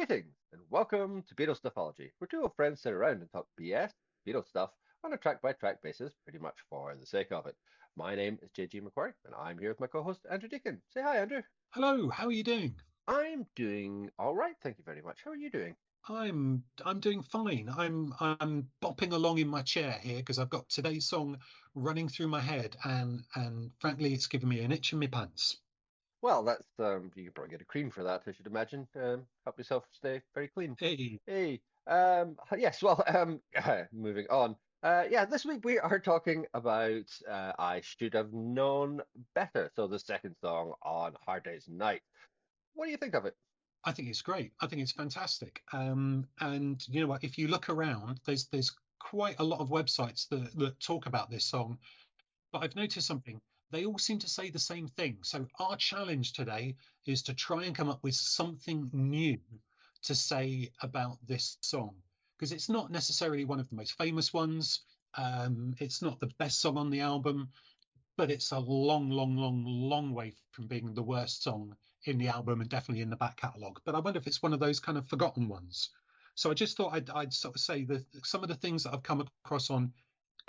Greetings and welcome to Beatles Stuffology, where two old friends sit around and talk BS, Beatles stuff, on a track by track basis, pretty much for the sake of it. My name is JG McQuarrie, and I'm here with my co host, Andrew Deacon. Say hi, Andrew. Hello, how are you doing? I'm doing all right, thank you very much. How are you doing? I'm doing fine. I'm bopping along in my chair here because I've got today's song running through my head and frankly it's given me an itch in my pants. Well, you could probably get a cream for that, I should imagine. Help yourself stay very clean. Hey, Hey, yes, well, moving on. Yeah, this week we are talking about I Should Have Known Better. So the second song on Hard Day's Night. What do you think of it? I think it's great. I think it's fantastic. And you know what, if you look around, there's quite a lot of websites that talk about this song, but I've noticed something. They all seem to say the same thing. So our challenge today is to try and come up with something new to say about this song because it's not necessarily one of the most famous ones. It's not the best song on the album, but it's a long, long, long, long way from being the worst song in the album and definitely in the back catalogue. But I wonder if it's one of those kind of forgotten ones. So I just thought I'd sort of say that some of the things that I've come across on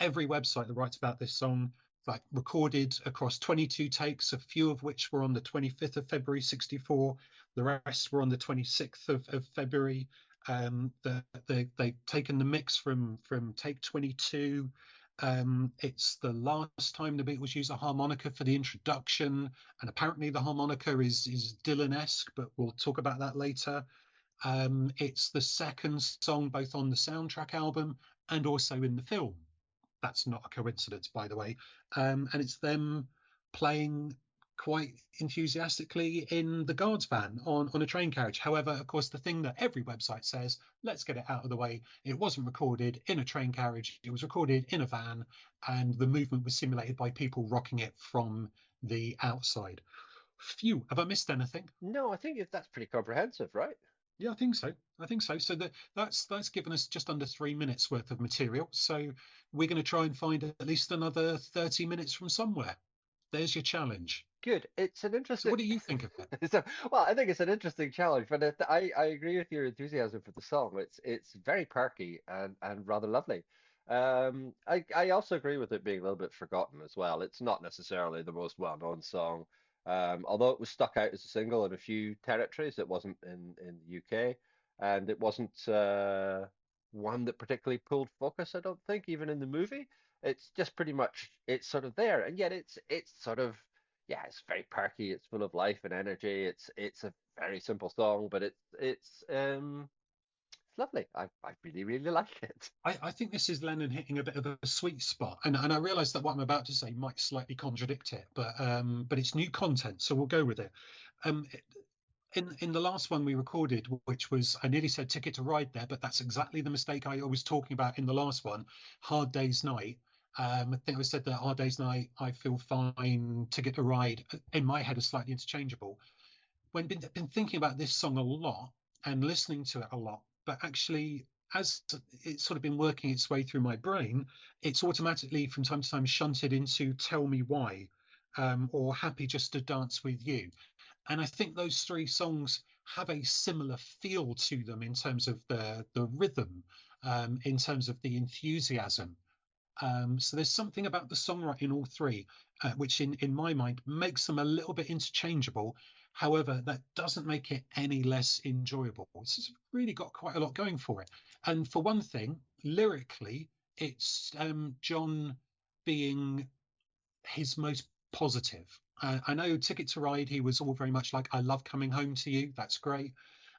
every website that writes about this song, like recorded across 22 takes, a few of which were on the 25th of February 64. The rest were on the 26th of February. They've taken the mix from take 22. It's the last time the Beatles use a harmonica for the introduction, and apparently the harmonica is Dylan-esque, but we'll talk about that later. It's the second song both on the soundtrack album and also in the film. That's not a coincidence, by the way. And it's them playing quite enthusiastically in the guards van on a train carriage. However, of course, the thing that every website says, let's get it out of the way, it wasn't recorded in a train carriage, it was recorded in a van, and the movement was simulated by people rocking it from the outside. Phew, have I missed anything? No, I think that's pretty comprehensive, right? Yeah, I think so. I think so. So that's given us just under 3 minutes worth of material. So we're going to try and find at least another 30 minutes from somewhere. There's your challenge. Good. It's an So interesting. what do you think of it? So, well, I think it's an interesting challenge, but I agree with your enthusiasm for the song. It's very perky and rather lovely. I also agree with it being a little bit forgotten as well. It's not necessarily the most well-known song, although it was stuck out as a single in a few territories. It wasn't in the UK, and it wasn't one that particularly pulled focus. I don't think even in the movie. It's just pretty much it's sort of there, and yet it's sort of yeah, it's very perky. It's full of life and energy. It's a very simple song, but it's lovely. I really really like it. I think this is Lennon hitting a bit of a sweet spot, and I realise that what I'm about to say might slightly contradict it, but it's new content, so we'll go with it. Um, in the last one we recorded, which was I nearly said Ticket to Ride there, but that's exactly the mistake I was talking about in the last one, Hard Day's Night. I think I said that Hard Day's Night, I Feel Fine, Ticket to Ride in my head are slightly interchangeable. When been thinking about this song a lot and listening to it a lot, but actually as it's sort of been working its way through my brain, it's automatically from time to time shunted into Tell Me Why, or Happy Just to Dance with You. And I think those three songs have a similar feel to them in terms of the rhythm, in terms of the enthusiasm. So there's something about the songwriting in all three, which in my mind makes them a little bit interchangeable. However, that doesn't make it any less enjoyable. It's really got quite a lot going for it. And for one thing, lyrically, it's John being his most positive. I know Ticket to Ride, he was all very much like, I love coming home to you. That's great.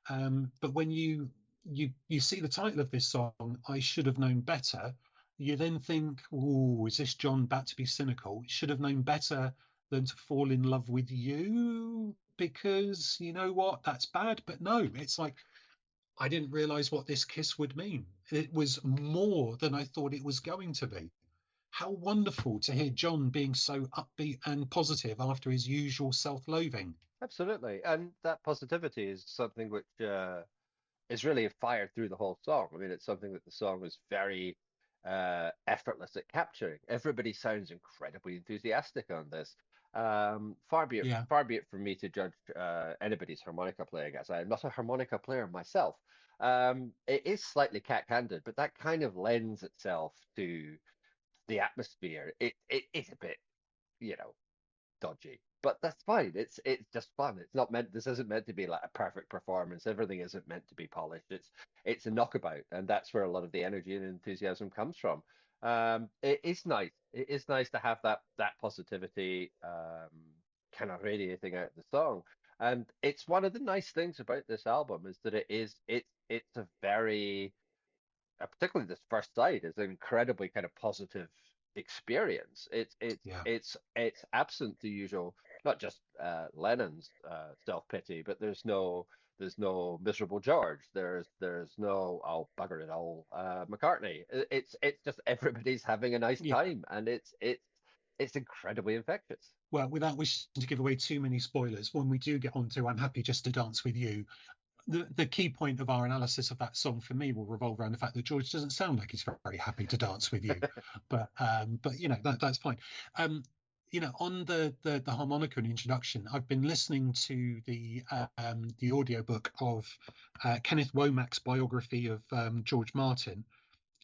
But when you see the title of this song, I Should Have Known Better, you then think, oh, is this John about to be cynical? Should have known better than to fall in love with you because you know what, that's bad. But no, it's like I didn't realize what this kiss would mean. It was more than I thought it was going to be. How wonderful to hear John being so upbeat and positive after his usual self-loathing. Absolutely, and that positivity is something which is really fired through the whole song. I mean, it's something that the song is very effortless at capturing. Everybody sounds incredibly enthusiastic on this. Yeah. Far be it from me to judge anybody's harmonica playing, as I am not a harmonica player myself. It is slightly cat-handed, but that kind of lends itself to the atmosphere. It is a bit, you know, dodgy, but that's fine. It's just fun. It's not meant. This isn't meant to be like a perfect performance. Everything isn't meant to be polished. It's a knockabout, and that's where a lot of the energy and enthusiasm comes from. It is nice. It is nice to have that positivity kind of radiating out the song. And it's one of the nice things about this album is that it's a very particularly this first side is an incredibly kind of positive experience. Yeah. It's absent the usual, not just Lennon's self-pity, but there's no miserable George. There's no oh bugger it all McCartney. It's just everybody's having a nice Yeah. time, and it's incredibly infectious. Well, without wishing to give away too many spoilers, when we do get on to I'm Happy Just to Dance with You, the key point of our analysis of that song for me will revolve around the fact that George doesn't sound like he's very happy to dance with you, but you know that's fine. Um, you know, on the harmonica and introduction, I've been listening to the audiobook of Kenneth Womack's biography of George Martin,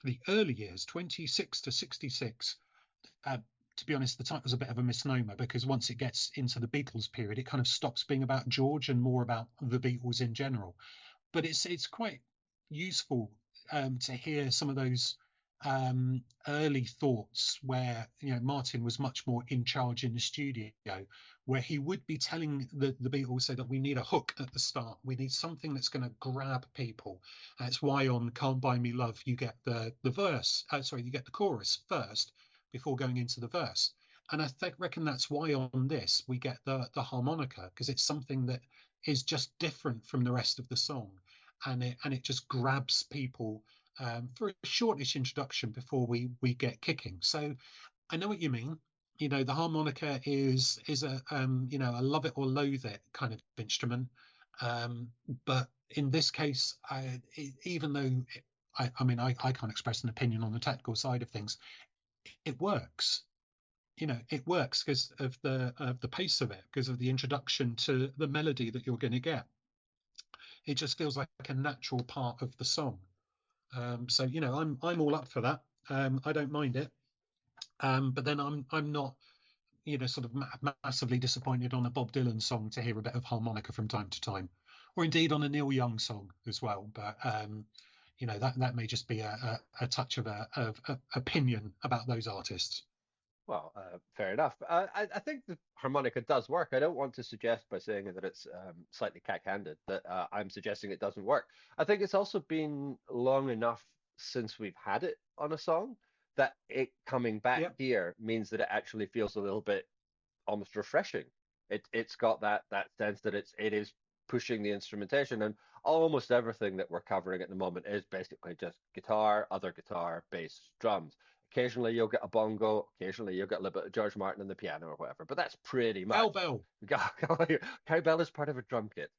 the early years, 26 to 66. Uh, to be honest, the title's a bit of a misnomer because once it gets into the Beatles period, it kind of stops being about George and more about the Beatles in general. But it's quite useful to hear some of those early thoughts where Martin was much more in charge in the studio, where he would be telling the Beatles so that we need a hook at the start, we need something that's going to grab people. That's why on "Can't Buy Me Love" you get the verse, sorry, you get the chorus first before going into the verse. And reckon that's why on this we get the harmonica, because it's something that is just different from the rest of the song, and it just grabs people for a shortish introduction before we get kicking. So I know what you mean. You know, the harmonica is a a love it or loathe it kind of instrument. Um, but in this case, even though I mean I can't express an opinion on the technical side of things, it works. You know, it works because of the pace of it, because of the introduction to the melody that you're going to get. It just feels like a natural part of the song. So I'm all up for that. I don't mind it. But then I'm not sort of massively disappointed on a Bob Dylan song to hear a bit of harmonica from time to time, or indeed on a Neil Young song as well. But that may just be a touch of opinion about those artists. Well, fair enough. I think the harmonica does work. I don't want to suggest by saying that it's slightly cack-handed that I'm suggesting it doesn't work. I think it's also been long enough since we've had it on a song that it coming back Yep. here means that it actually feels a little bit almost refreshing. It's got that sense that it is pushing the instrumentation, and almost everything that we're covering at the moment is basically just guitar, other guitar, bass, drums. Occasionally you'll get a bongo, occasionally you'll get a little bit of George Martin on the piano or whatever, but that's pretty much. Cowbell. Cowbell is part of a drum kit.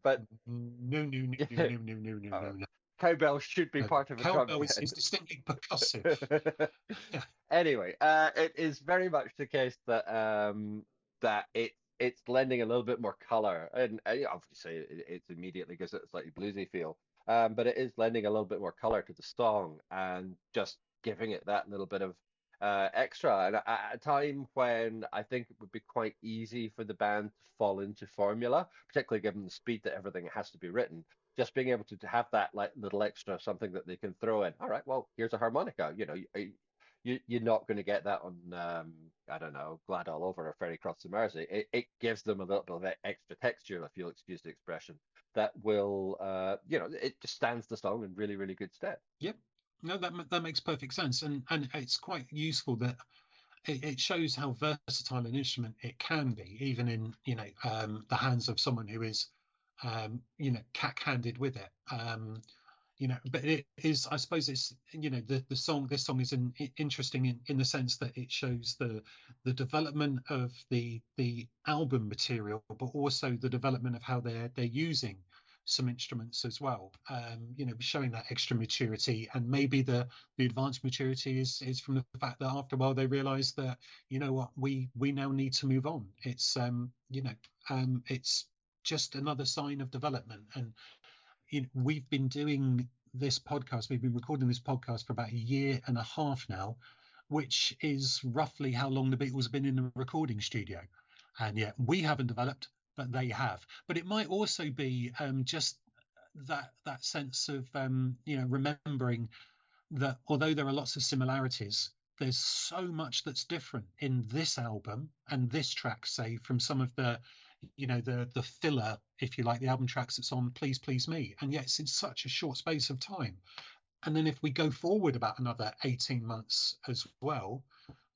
But No, no, no, no, no, no, no, no, uh, no, no. cowbell should be part of a drum Cowbell kit. is distinctly percussive. Yeah. Anyway, it is very much the case that that it's lending a little bit more color, and obviously it's immediately gives it a slightly bluesy feel. But it is lending a little bit more color to the song and just giving it that little bit of extra. And at a time when I think it would be quite easy for the band to fall into formula, particularly given the speed that everything has to be written, just being able to have that like little extra something that they can throw in. All right, well, here's a harmonica. You're not going to get that on I don't know, Glad All Over or Ferry Cross the Mersey. It gives them a little bit of extra texture, if you'll excuse the expression, that will it just stands the song in really really good stead. Yep. No, that makes perfect sense, and it's quite useful that it shows how versatile an instrument it can be, even in the hands of someone who is cack-handed with it. But it is, I suppose, it's the song. This song is interesting in the sense that it shows the development of the album material, but also the development of how they're using some instruments as well. Showing that extra maturity, and maybe the advanced maturity is from the fact that after a while they realise that, you know what, we now need to move on. It's just another sign of development. And we've been doing this podcast, we've been recording this podcast for about a year and a half now, which is roughly how long the Beatles have been in the recording studio. And yet we haven't developed, but they have. But it might also be just that sense of remembering that although there are lots of similarities, there's so much that's different in this album and this track, say, from some of the filler, if you like, the album tracks that's on Please Please Me. And yet it's in such a short space of time. And then if we go forward about another 18 months as well,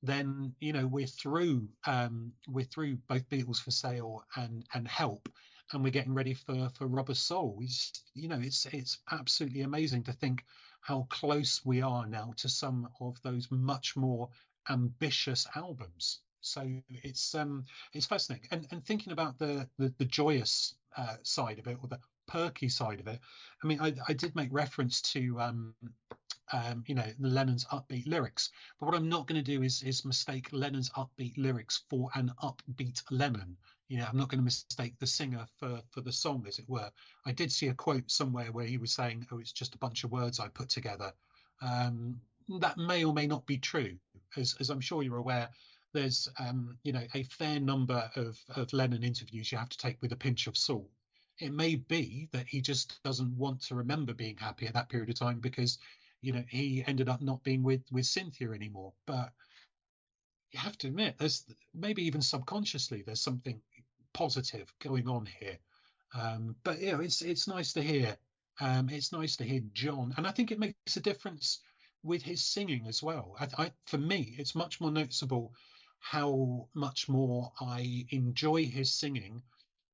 then we're through both Beatles for Sale and Help, and we're getting ready for Rubber Soul. It's absolutely amazing to think how close we are now to some of those much more ambitious albums. So it's fascinating, and thinking about the joyous side of it, or the perky side of it. I mean, I did make reference to Lennon's upbeat lyrics, but what I'm not going to do is mistake Lennon's upbeat lyrics for an upbeat Lennon. I'm not going to mistake the singer for the song, as it were. I did see a quote somewhere where he was saying, "Oh, it's just a bunch of words I put together." That may or may not be true, as I'm sure you're aware. There's a fair number of Lennon interviews you have to take with a pinch of salt. It may be that he just doesn't want to remember being happy at that period of time because he ended up not being with Cynthia anymore. But you have to admit, there's maybe even subconsciously there's something positive going on here. But it's nice to hear. It's nice to hear John, and I think it makes a difference with his singing as well. For me, it's much more noticeable how much more I enjoy his singing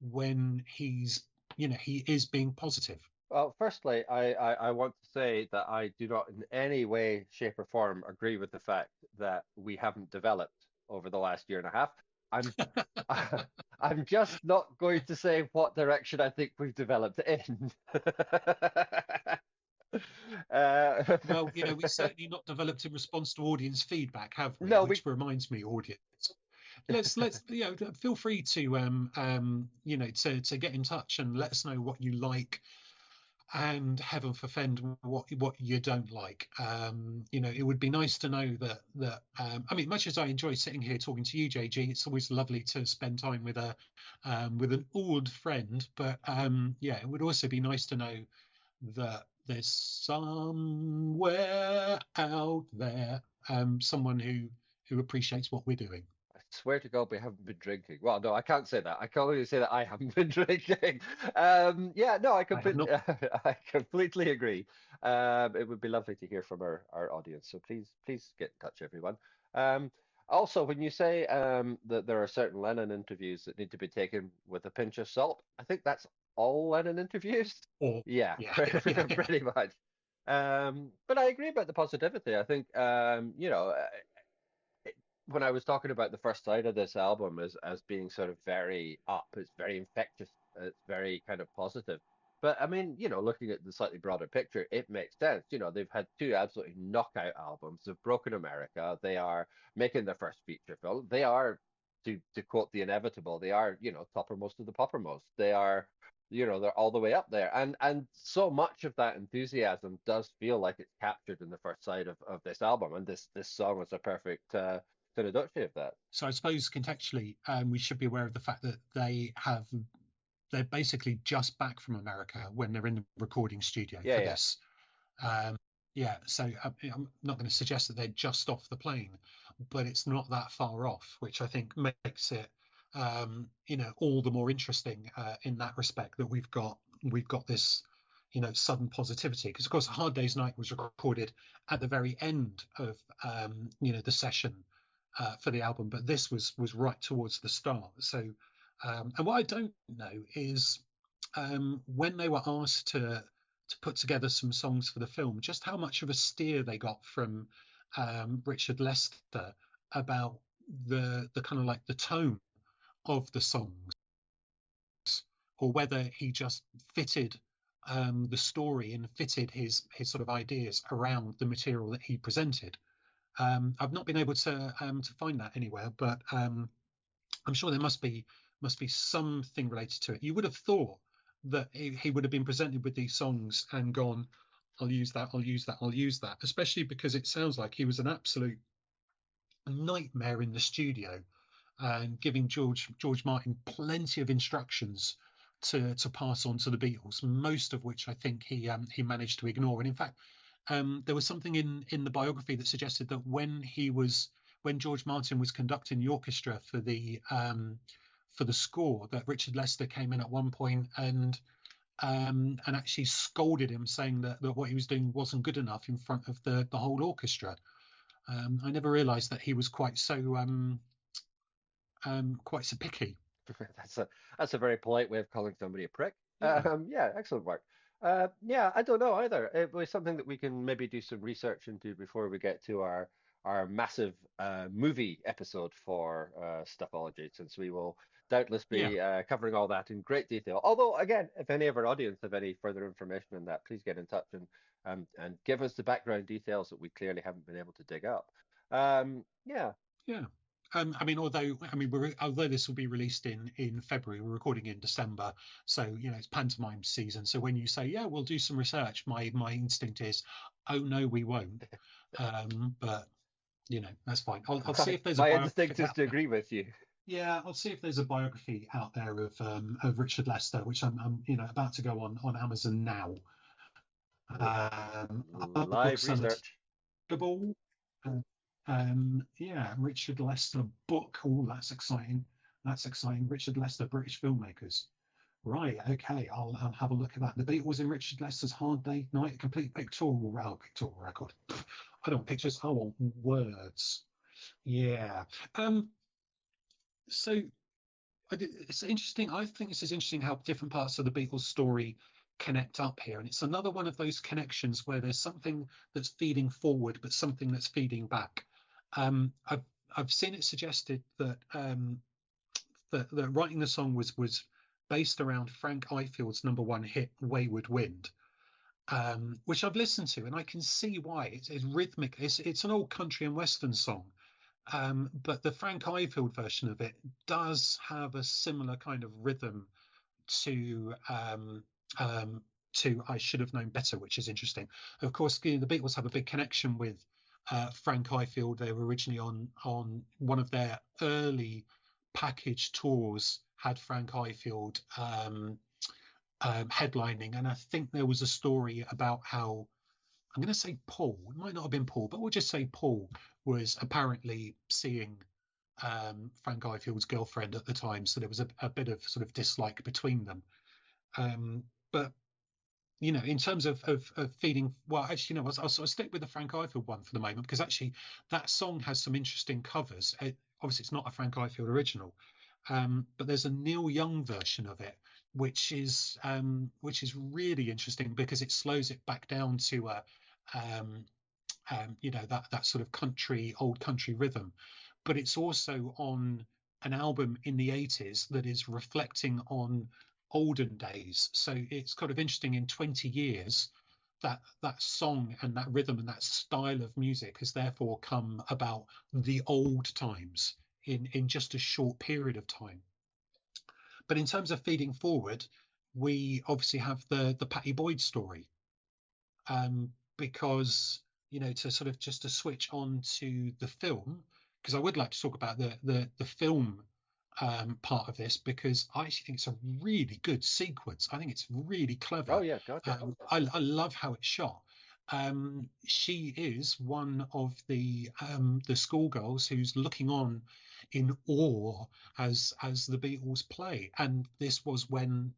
when he is being positive. Well, firstly, I want to say that I do not in any way, shape, or form agree with the fact that we haven't developed over the last year and a half. I'm I'm just not going to say what direction I think we've developed in. Uh, Well, we've certainly not developed in response to audience feedback, have we? no, we Which reminds me, audience, let's feel free to to get in touch and let us know what you like, and heaven forfend what you don't like. It would be nice to know that I mean, much as I enjoy sitting here talking to you, JG, it's always lovely to spend time with an old friend. But it would also be nice to know that there's somewhere out there someone who appreciates what we're doing. I swear to God we haven't been drinking. Well, no, I can't say that. I can only say that I haven't been drinking. Yeah, no, I have not. I completely agree. It would be lovely to hear from our audience. So please get in touch, everyone. Um, Also, when you say that there are certain Lennon interviews that need to be taken with a pinch of salt, I think that's all Lennon interviews. Or Yeah, yeah, yeah. pretty much. But I agree about the positivity. I think when I was talking about the first side of this album as being sort of very up, it's very infectious, it's very kind of positive. But I mean, looking at the slightly broader picture, it makes sense. They've had two absolutely knockout albums. They've broken America. They are making their first feature film. They are, to quote the inevitable, they are, toppermost of the poppermost. They are, they're all the way up there. And so much of that enthusiasm does feel like it's captured in the first side of this album. And this song is a perfect introduction of that. So I suppose contextually, we should be aware of the fact that they're basically just back from America when they're in the recording studio Yeah, for yeah. this. Um, so I'm not going to suggest that they're just off the plane, but it's not that far off, which I think makes it all the more interesting in that respect, that we've got this sudden positivity, because of course A Hard Day's Night was recorded at the very end of the session for the album, but this was right towards the start. So and what I don't know is when they were asked to put together some songs for the film, just how much of a steer they got from Richard Lester about the kind of like the tone of the songs, or whether he just fitted the story and fitted his sort of ideas around the material that he presented. I've not been able to find that anywhere, but I'm sure there must be something related to it. You would have thought that he would have been presented with these songs and gone, "I'll use that, I'll use that, I'll use that," especially because it sounds like he was an absolute nightmare in the studio and giving George Martin plenty of instructions to pass on to the Beatles, most of which I think he managed to ignore. And in fact, there was something in the biography that suggested that when George Martin was conducting the orchestra for the score, that Richard Lester came in at one point and actually scolded him, saying that what he was doing wasn't good enough in front of the whole orchestra. I never realised that he was quite so picky. That's a that's a very polite way of calling somebody a prick. Yeah, Yeah, excellent work. Yeah, I don't know either. It was something that we can maybe do some research into before we get to our massive movie episode for Stuffology, since we will doubtless yeah, be covering all that in great detail. Although, again, if any of our audience have any further information on that, please get in touch and give us the background details that we clearly haven't been able to dig up. Yeah. yeah. I mean, although this will be released in February, we're recording in December, so it's pantomime season. So when you say, "Yeah, we'll do some research," my instinct is, "Oh no, we won't." But that's fine. I'll see if there's a My biography instinct is out to there. agree with you. Yeah, I'll see if there's a biography out there of Richard Lester, which I'm about to go on Amazon now. Other Live books research. available. Uh, yeah, Richard Lester book. Oh, that's exciting. That's exciting. Richard Lester, British filmmakers. Right. Okay. I'll have a look at that. The Beatles in Richard Lester's Hard Day Night, a complete pictorial record. I don't want pictures. I want words. Yeah. Um. So it's interesting. I think this is interesting how different parts of the Beatles story connect up here, and it's another one of those connections where there's something that's feeding forward, but something that's feeding back. I've seen it suggested that writing the song was based around Frank Ifield's number one hit "Wayward Wind," which I've listened to, and I can see why. It's rhythmic. It's an old country and western song, but the Frank Ifield version of it does have a similar kind of rhythm to I Should Have Known Better, which is interesting. Of course, the Beatles have a big connection with Frank Ifield. They were originally on one of their early package tours, had Frank Ifield headlining, and I think there was a story about how, I'm going to say Paul, it might not have been Paul, but we'll just say Paul was apparently seeing Frank Ifield's girlfriend at the time, so there was a bit of sort of dislike between them. But in terms of feeding, well, actually, I'll sort of stick with the Frank Ifield one for the moment, because actually that song has some interesting covers. Obviously, it's not a Frank Ifield original, but there's a Neil Young version of it, which is really interesting because it slows it back down to um, that sort of old country rhythm, but it's also on an album in the 80s that is reflecting on olden days. So it's kind of interesting, in 20 years that song and that rhythm and that style of music has therefore come about the old times in just a short period of time. But in terms of feeding forward, we obviously have the Patty Boyd story, because to sort of just to switch on to the film, because I would like to talk about the film part of this, because I actually think it's a really good sequence. I think it's really Oh clever. yeah, God, yeah. I love how it's shot. She is one of the schoolgirls who's looking on in awe as the Beatles play. And this was when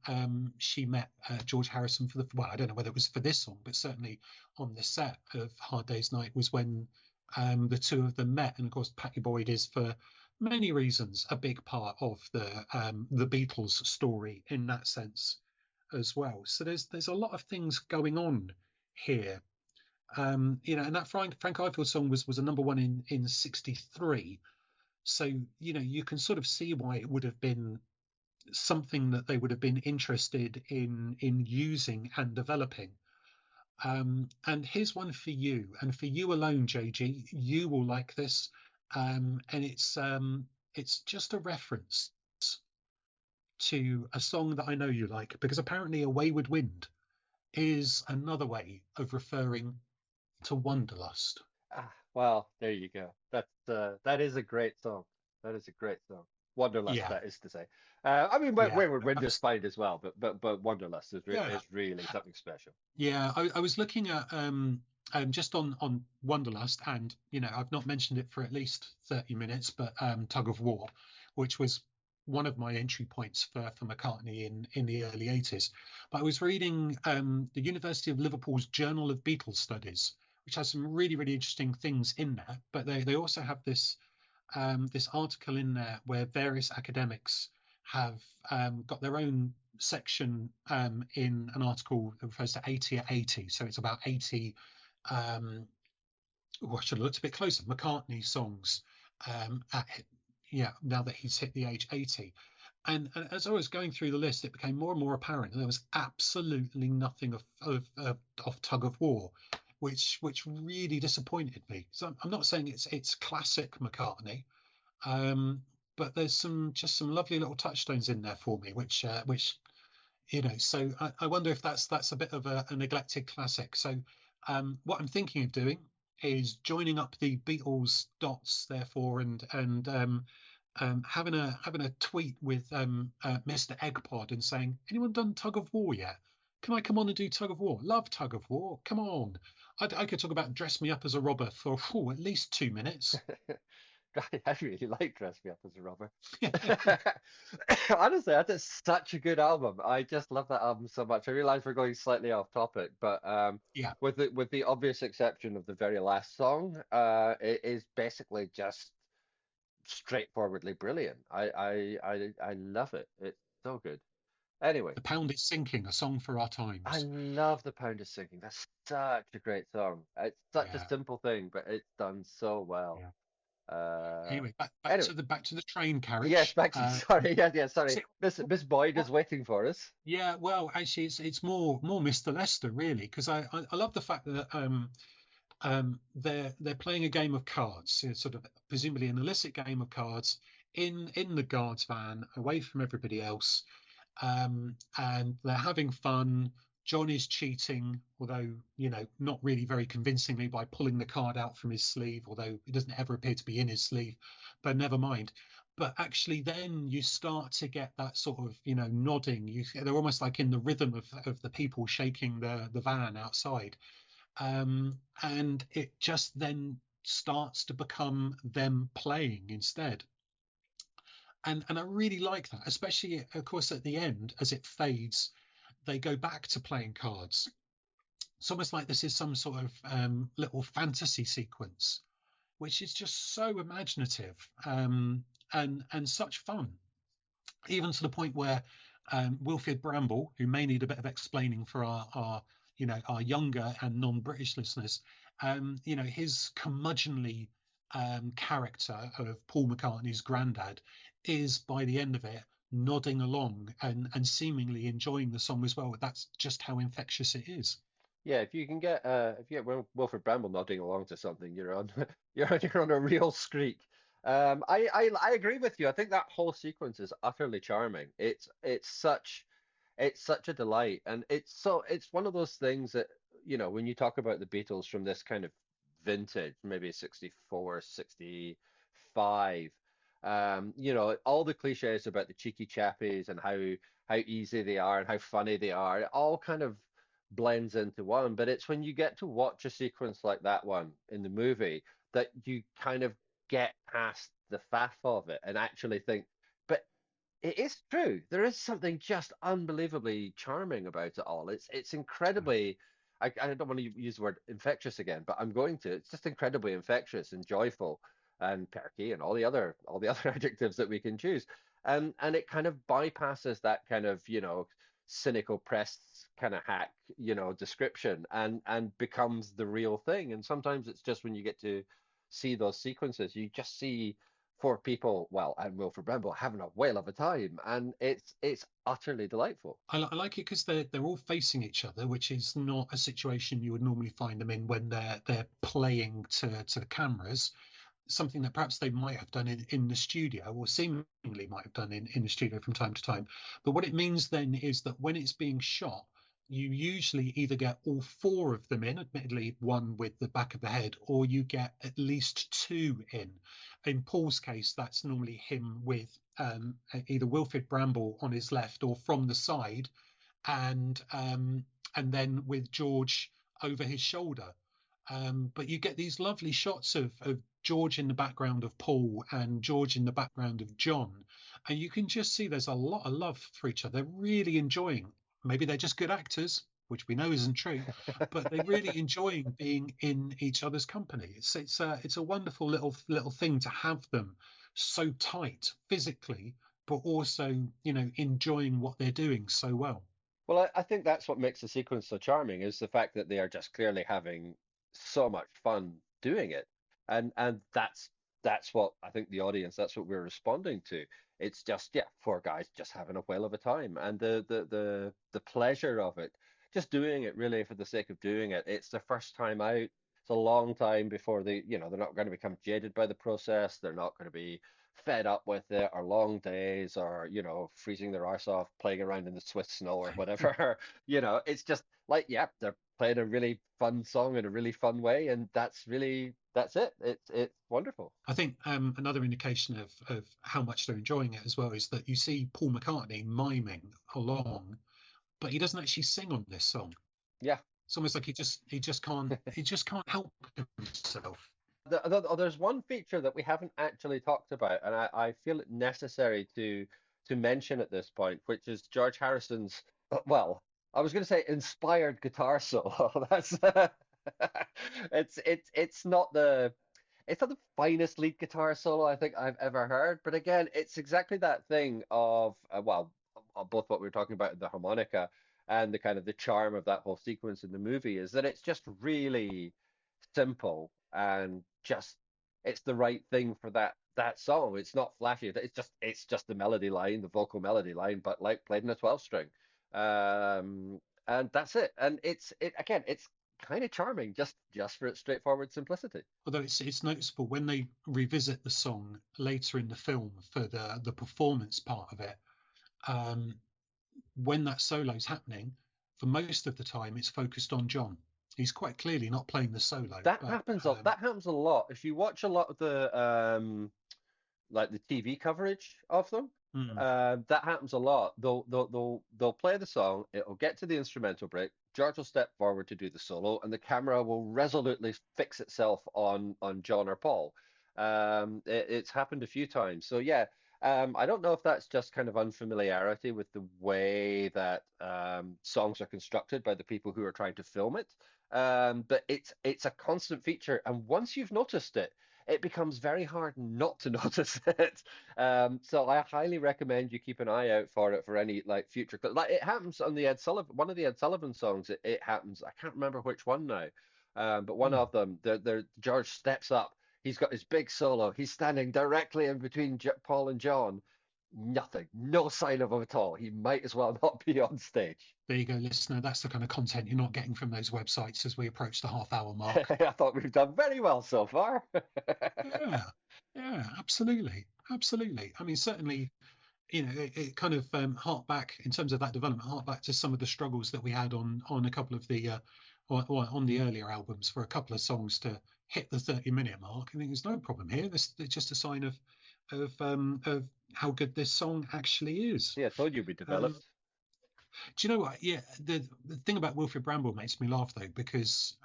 she met George Harrison for the, well, I don't know whether it was for this song, but certainly on the set of Hard Day's Night was when the two of them met. And of course, Patty Boyd is, for many reasons, a big part of the Beatles story in that sense as well. So there's a lot of things going on here. And that Frank Ifield song was a number one in '63. So you can sort of see why it would have been something that they would have been interested in using and developing. And here's one for you, and for you alone, JG. You will like this, and it's just a reference to a song that I know you like, because apparently "A Wayward Wind" is another way of referring to wanderlust. Ah, well, there you go. That is a great song. That is a great song. Wanderlust, Yeah, that is to say. I mean, yeah, Wayward Wind is fine as well, but Wanderlust yeah, is really something special. yeah. I was looking at just on Wanderlust, and I've not mentioned it for at least 30 minutes, but Tug of War, which was one of my entry points for McCartney in the early 80s. But I was reading the University of Liverpool's Journal of Beatles Studies, which has some really, really interesting things in there. But they also have this article in there where various academics have got their own section in an article that refers to 80 at 80. So it's about 80, I should have looked a bit closer, McCartney songs at, yeah, now that he's hit the age 80. And as I was going through the list, it became more and more apparent that there was absolutely nothing of Tug of War, which really disappointed me. So I'm not saying it's classic McCartney, but there's some lovely little touchstones in there for me, which So I wonder if that's a bit of a neglected classic. So what I'm thinking of doing is joining up the Beatles dots, therefore, and having a tweet with Mr. Eggpod and saying, anyone done Tug of War yet? Can I come on and do Tug of War? Love Tug of War. Come on. I could talk about Dress Me Up as a Robber for at least 2 minutes. I really like Dress Me Up as a Robber. Honestly, that's such a good album. I just love that album so much. I realize we're going slightly off topic, but Yeah, with the obvious exception of the very last song, it is basically just straightforwardly brilliant. I love it. It's so good. Anyway, The Pound is Sinking, a song for our I times. love The Pound of Sinking. That's such a great song. It's such a Yeah, simple thing, but it's done so well. yeah. Uh, Anyway, back anyway, to the train yes, carriage. back to sorry, yeah, sorry. So Miss Boyd is what? waiting for us. Yeah, well, actually, it's more Mr. Lester really, because I love the fact that they're playing a game of cards, sort of presumably an illicit game of cards in the guards van, away from everybody else, and they're having fun. John is cheating, although not really very convincingly, by pulling the card out from his sleeve, although it doesn't ever appear to be in his sleeve. But never mind. But actually, then you start to get that sort of nodding. They're almost like in the rhythm of the people shaking the van outside, and it just then starts to become them playing instead. And I really like that, especially of course at the end as it fades, they go back to playing cards. It's almost like this is some sort of little fantasy sequence, which is just so imaginative, and such fun, even to the point where Wilfred Bramble, who may need a bit of explaining for our younger and non-British listeners, his curmudgeonly character of Paul McCartney's granddad is by the end of it nodding along and seemingly enjoying the song as well. That's just how infectious it is. Yeah, if you get Wilfred Bramble nodding along to something, you're on you're on a real streak. I agree with you. I think that whole sequence is utterly charming. It's such a delight, and it's one of those things that when you talk about the Beatles from this kind of vintage, maybe 64, 65, all the cliches about the cheeky chappies and how easy they are and how funny they are, it all kind of blends into one. But it's when you get to watch a sequence like that one in the movie that you kind of get past the faff of it and actually think, but it is true. There is something just unbelievably charming about it all. It's incredibly. I don't want to use the word infectious again, but I'm going to. It's just incredibly infectious and joyful and perky and all the other adjectives that we can choose. And it kind of bypasses that kind of cynical press kind of hack description and becomes the real thing. And sometimes it's just when you get to see those sequences, you just see four people, well, and Wilfred Brambell having a whale of a time, and it's utterly delightful. I like it because they're all facing each other, which is not a situation you would normally find them in when they're playing to the cameras. Something that perhaps they might have done in the studio, or seemingly might have done in the studio from time to time. But what it means then is that when it's being shot, you usually either get all four of them in, admittedly one with the back of the head, or you get at least two in. In Paul's case, that's normally him with either Wilfred Bramble on his left or from the side, and then with George over his shoulder. But you get these lovely shots of George in the background of Paul and George in the background of John, and you can just see there's a lot of love for each other. They're really enjoying. Maybe they're just good actors, which we know isn't true, but they're really enjoying being in each other's company. It's a wonderful little thing to have them so tight physically, but also enjoying what they're doing so well. Well, I think that's what makes the sequence so charming is the fact that they are just clearly having so much fun doing it. And that's what I think the audience, that's what we're responding to. It's just, yeah, four guys just having a whale of a time. And the pleasure of it, just doing it really for the sake of doing it. It's the first time out. It's a long time before they're not going to become jaded by the process. They're not going to be fed up with it, or long days, or freezing their arse off playing around in the Swiss snow or whatever. It's just like, yeah, they're playing a really fun song in a really fun way, and that's it. It's wonderful. I think another indication of how much they're enjoying it as well is that you see Paul McCartney miming along, but he doesn't actually sing on this song. Yeah. It's almost like he just can't help himself. There's one feature that we haven't actually talked about, and I feel it necessary to mention at this point, which is George Harrison's, well, I was going to say inspired guitar solo. That's it's not the finest lead guitar solo I think I've ever heard, but again, it's exactly that thing of both what we were talking about, the harmonica and the kind of the charm of that whole sequence in the movie is that it's just really simple and just it's the right thing for that song. It's not flashy. It's just the melody line, the vocal melody line, but like played in a 12 string. And that's it. And it again, it's kind of charming just for its straightforward simplicity. Although it's noticeable when they revisit the song later in the film for the performance part of it, um, when that solo's happening, for most of the time it's focused on John. He's quite clearly not playing the solo, That but happens that happens a lot. If you watch a lot of the like the TV coverage of them. mm, That happens a lot. They'll play the song, it'll get to the instrumental break, George will step forward to do the solo, and the camera will resolutely fix itself on John or Paul. It's happened a few times. So yeah, I don't know if that's just kind of unfamiliarity with the way that songs are constructed by the people who are trying to film it. But it's a constant feature, and once you've noticed it, it becomes very hard not to notice it. So I highly recommend you keep an eye out for it for any like future. Like it happens on the Ed Sullivan, one of the Ed Sullivan songs. It happens. I can't remember which one now, but one mm. of them, George steps up. He's got his big solo. He's standing directly in between Paul and John. Nothing, no sign of him at all. He might as well not be on stage. There you go, listener. That's the kind of content you're not getting from those websites as we approach the half-hour mark. I thought we've done very well so far. Yeah, yeah, absolutely, absolutely. I mean, certainly, it kind of hark back in terms of that development, hark back to some of the struggles that we had on a couple of the or on the earlier albums for a couple of songs to hit the 30-minute mark. I think there's no problem here. This is just a sign of how good this song actually is. Yeah, I told you we Um, developed. do you know what? Yeah, the thing about Wilfred Bramble makes me laugh though, because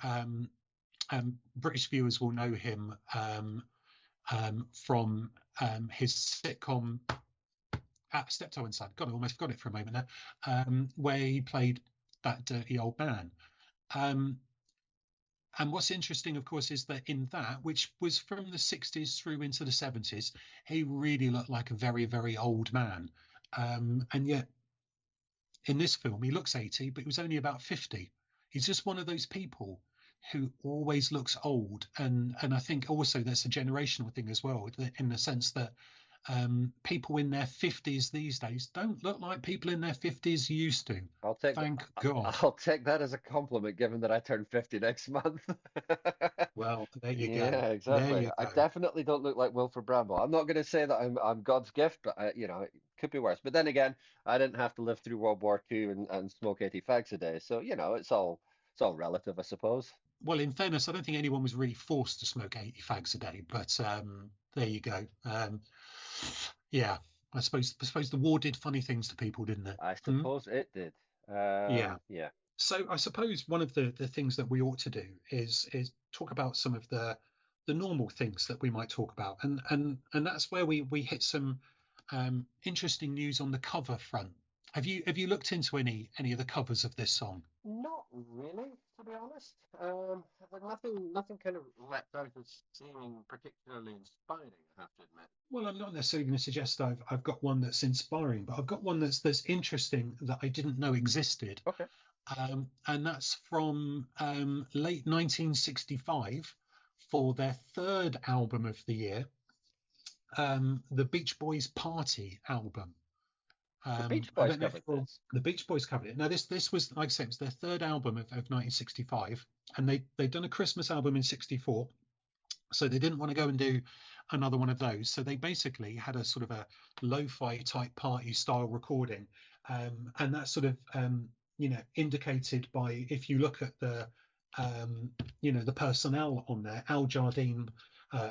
British viewers will know him from his sitcom Steptoe and Son. God, I almost forgot it for a moment there, where he played that dirty old man. Um, and what's interesting, of course, is that in that, which was from the 60s through into the 70s, he really looked like a very, very old man. And yet in this film, he looks 80, but he was only about 50. He's just one of those people who always looks old, and I think also there's a generational thing as well, in the sense that people in their 50s these days don't look like people in their 50s used to. I'll take th- Thank God. I'll take that as a compliment, given that I turn 50 next month. Well, there you go. Yeah, There exactly. you I go. definitely don't look like Wilford Bramble. I'm not going to say that I'm God's gift, but it could be worse. But then again, I didn't have to live through World War II and smoke 80 fags a day, so it's all relative, I suppose. Well, in fairness, I don't think anyone was really forced to smoke 80 fags a day, but there you go. Yeah, I suppose the war did funny things to people, didn't it? I Hmm? suppose it did. Yeah. Yeah. So I suppose one of the things that we ought to do is talk about some of the normal things that we might talk about, and that's where we hit some interesting news on the cover front. Have you looked into any of the covers of this song? Not really, to be honest. But nothing kind of leapt out as seeming particularly inspiring, I have to admit. Well, I'm not necessarily going to suggest I've got one that's inspiring, but I've got one that's interesting that I didn't know existed, Okay. and that's from late 1965 for their third album of the year, the Beach Boys Party album. The Beach I Boys don't know if covered you're, this. the Beach Boys covered it. Now, this was, like I said, it was their third album of 1965, and they'd done a Christmas album in '64, so they didn't want to go and do another one of those. So they basically had a sort of a lo-fi type party style recording, and that's sort of indicated by, if you look at the personnel on there. Al Jardine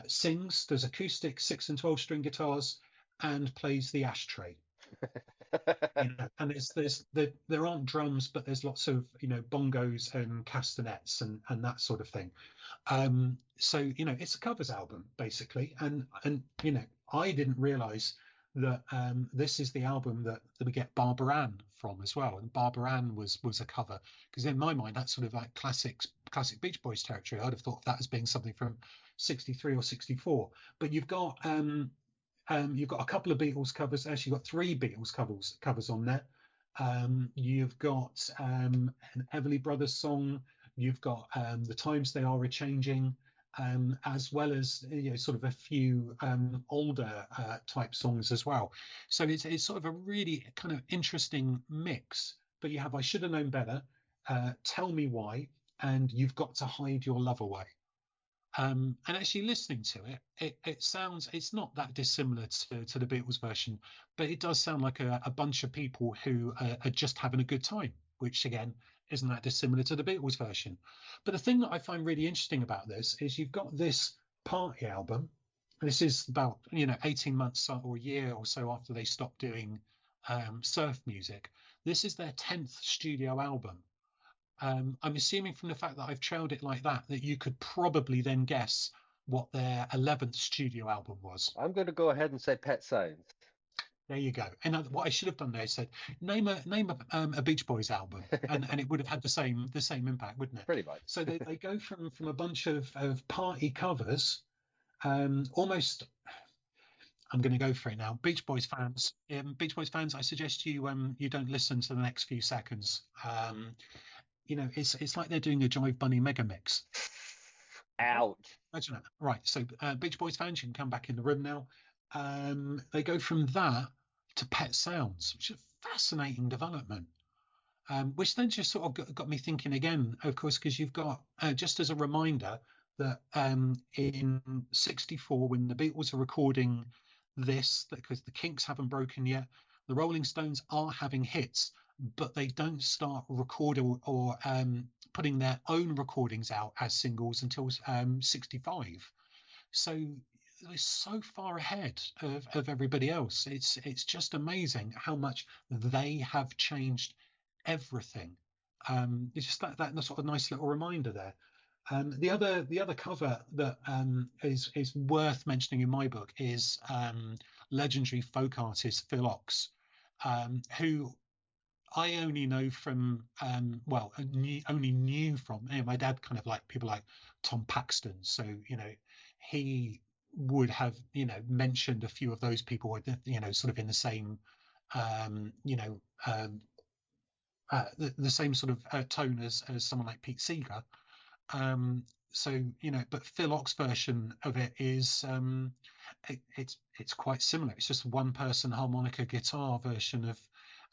sings, does acoustic 6 and 12 string guitars, and plays the ashtray. And there aren't drums, but there's lots of bongos and castanets and that sort of thing. So it's a covers album basically, and I didn't realize that this is the album that we get Barbara Ann from as well, and Barbara Ann was a cover, because in my mind that's sort of like classic Beach Boys territory. I'd have thought of that as being something from '63 or '64, but you've got a couple of Beatles covers. Actually, you've got three Beatles covers on there. You've got an Everly Brothers song. You've got The Times They Are a Changing, as well as sort of a few older type songs as well. So it's sort of a really kind of interesting mix. But you have I Should Have Known Better, Tell Me Why, and You've Got to Hide Your Love Away. And actually listening to it sounds, it's not that dissimilar to the Beatles version, but it does sound like a bunch of people who are just having a good time, which again isn't that dissimilar to the Beatles version. But the thing that I find really interesting about this is you've got this party album. This is about 18 months or a year or so after they stopped doing surf music. This is their 10th studio album. I'm assuming from the fact that I've trailed it like that you could probably then guess what their 11th studio album was. I'm going to go ahead and say Pet Sounds. There you go. And what I should have done there is said, name a Beach Boys album, and it would have had the same impact, wouldn't it? Pretty much. So they go from a bunch of party covers, almost. I'm going to go for it now. Beach Boys fans, I suggest you don't listen to the next few seconds. It's like they're doing a Jive Bunny mega mix. Ouch. Imagine that. Right. So, Beach Boys fans, you can come back in the room now. They go from that to Pet Sounds, which is a fascinating development. Which then just sort of got me thinking again, of course, because you've got, just as a reminder, that in '64, when the Beatles are recording this, because the Kinks haven't broken yet, the Rolling Stones are having hits, but they don't start recording or putting their own recordings out as singles until '65. So they're so far ahead of everybody else. It's just amazing how much they have changed everything. It's just that sort of nice little reminder there. The other cover that is worth mentioning in my book is legendary folk artist Phil Ox, who I only know from only knew from my dad, kind of like people like Tom Paxton. So he would have mentioned a few of those people, sort of in the same um, you know um, the same sort of tone as someone like Pete Seeger. So but Phil Ock's version of it is it's quite similar. It's just one person harmonica guitar version of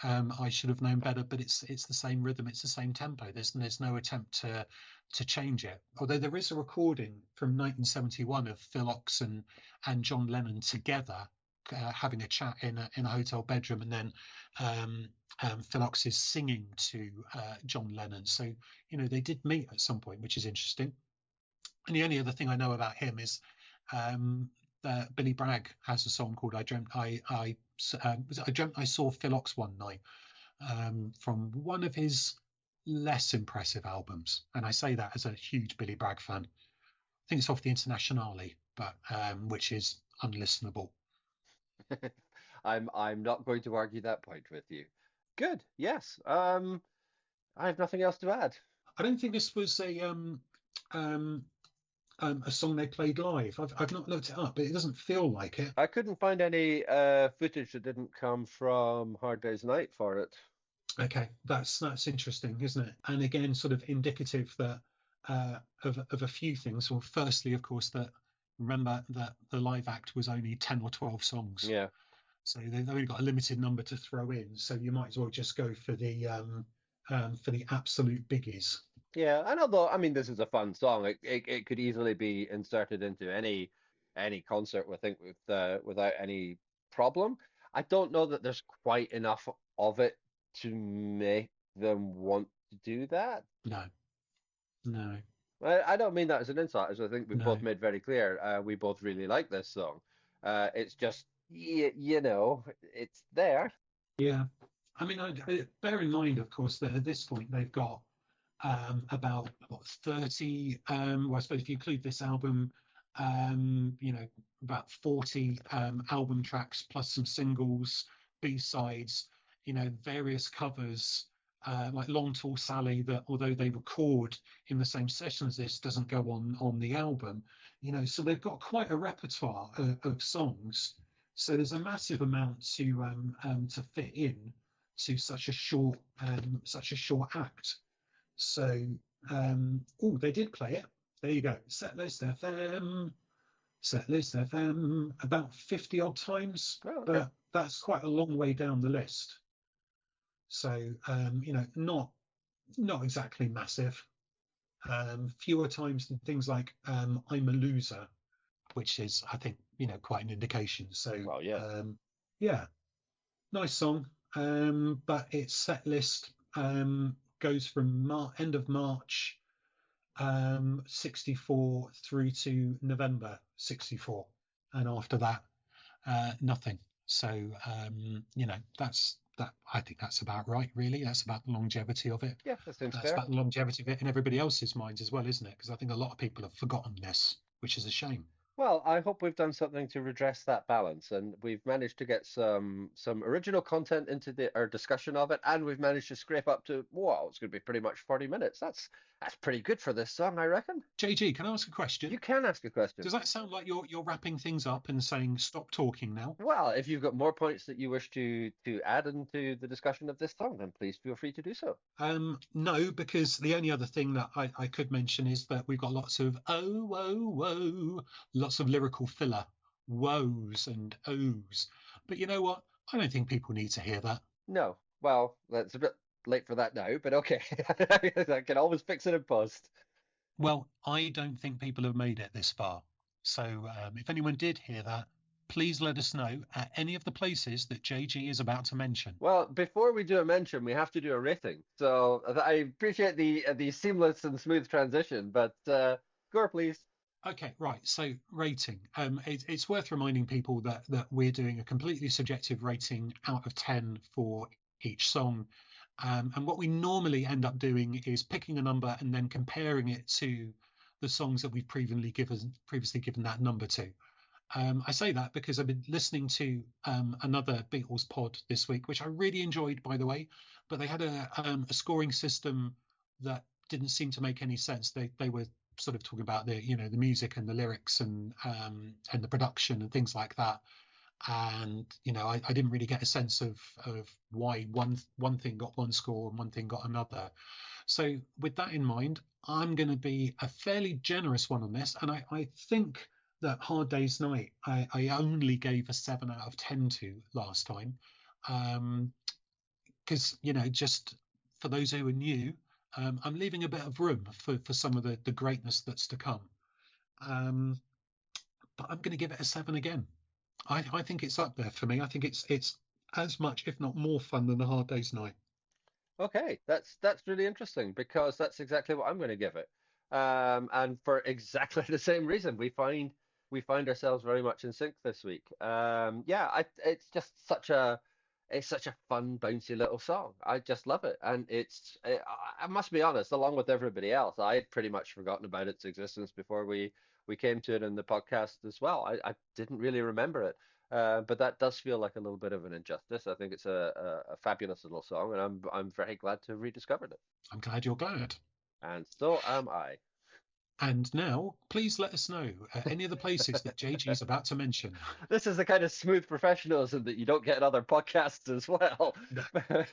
I Should Have Known Better, but it's the same rhythm, it's the same tempo. There's no attempt to change it. Although there is a recording from 1971 of Phil Ox and John Lennon together having a chat in a hotel bedroom, and then Phil Ox is singing to John Lennon. So they did meet at some point, which is interesting. And the only other thing I know about him is um, Billy Bragg has a song called I dreamt I saw Phil Ox one night, from one of his less impressive albums, and I say that as a huge Billy Bragg fan. I think it's off the Internationale, but which is unlistenable. I'm not going to argue that point with you. Good. Yes. I have nothing else to add. I don't think this was um, a song they played live. I've not looked it up, but it doesn't feel like it. I couldn't find any footage that didn't come from Hard Day's Night for it. Okay, that's interesting, isn't it? And again, sort of indicative that of a few things. Well, firstly, of course, that remember that the live act was only 10 or 12 songs, Yeah. so they've only got a limited number to throw in. So you might as well just go for the absolute biggies. Yeah, and although I mean this is a fun song, it could easily be inserted into any concert, I think, without any problem. I don't know that there's quite enough of it to make them want to do that. No, no, I don't mean that as an insult, as I think we've both no. made very clear. We both really like this song. It's just, it's there. Yeah, I mean, bear in mind, of course, that at this point they've got about what 30 well, I suppose if you include this album, about 40 album tracks plus some singles, b-sides, various covers, like Long Tall Sally, that although they record in the same session as this, doesn't go on the album. So they've got quite a repertoire of songs, so there's a massive amount to fit in to such a short act. So, oh, they did play it. There you go. Setlist FM, about 50 odd times, Oh, okay. but that's quite a long way down the list. So, not exactly massive. Fewer times than things like I'm a Loser, which is, I think, quite an indication. So, Well, yes. yeah, nice song. But its set list goes from end of March 64 through to November 64, and after that nothing. So that's that. I think that's about right, really. That's about the longevity of it. Yeah, that seems That's fair. about the longevity of it in everybody else's minds as well, isn't it? Because I think a lot of people have forgotten this, which is a shame. Well, I hope we've done something to redress that balance, and we've managed to get some original content into our discussion of it, and we've managed to scrape up to, wow, it's going to be pretty much 40 minutes. That's pretty good for this song, I reckon. JG, can I ask a You question? can ask a question. Does that sound like you're wrapping things up and saying stop talking now? Well, if you've got more points that you wish to add into the discussion of this song, then please feel free to do so. No, because the only other thing that I could mention is that we've got lots of oh, whoa, whoa, lots of lyrical filler, woes and ohs. But you know what? I don't think people need to hear that. No, well, that's a bit late for that now, but okay. I can always fix it in post. Well, I don't think people have made it this far. So if anyone did hear that, please let us know at any of the places that JG is about to mention. Well, before we do a mention, we have to do a rating. So I appreciate the seamless and smooth transition, but score, please. Okay, right. So rating. It's worth reminding people that we're doing a completely subjective rating out of 10 for each song. And what we normally end up doing is picking a number and then comparing it to the songs that we've previously given that number to. I say that because I've been listening to another Beatles pod this week, which I really enjoyed, by the way. But they had a scoring system that didn't seem to make any sense. They were sort of talking about the music and the lyrics and the production and things like that. and I didn't really get a sense of why one thing got one score and one thing got another. So with that in mind, I'm going to be a fairly generous one on this, and I think that Hard Day's Night I only gave a 7 out of 10 to last time, because just for those who are new, I'm leaving a bit of room for some of the greatness that's to come. Um, but I'm going to give it a 7 again. I think it's up there for me. I think it's as much, if not more, fun than a Hard Day's Night. Okay, that's really interesting because that's exactly what I'm going to give it. And for exactly the same reason, we find ourselves very much in sync this week. Yeah, it's just such a fun, bouncy little song. I just love it, and I must be honest, along with everybody else, I had pretty much forgotten about its existence before we came to it in the podcast as well. I didn't really remember it. But that does feel like a little bit of an injustice. I think it's a fabulous little song, and I'm very glad to have rediscovered it. I'm glad you're glad. And so am I. And now, please let us know any of the places that JG is about to mention. This is the kind of smooth professionalism that you don't get in other podcasts as well. No, no.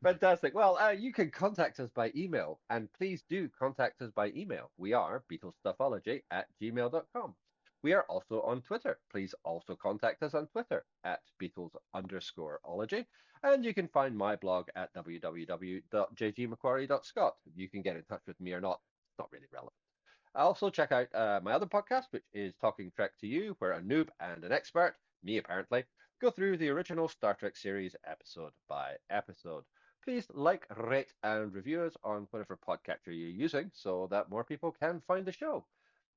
Fantastic. Well, you can contact us by email, and please do contact us by email. We are BeatlesStuffology@gmail.com. We are also on Twitter. Please also contact us on Twitter at Beatles_ology. And you can find my blog at www.jgmcquarrie.scot. You can get in touch with me or not. It's not really relevant. Also, check out my other podcast, which is Talking Trek to You, where a noob and an expert, me apparently, go through the original Star Trek series episode by episode. Please like, rate, and review us on whatever podcatcher you're using so that more people can find the show.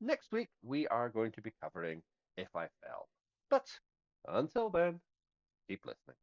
Next week, we are going to be covering If I Fell. But until then, keep listening.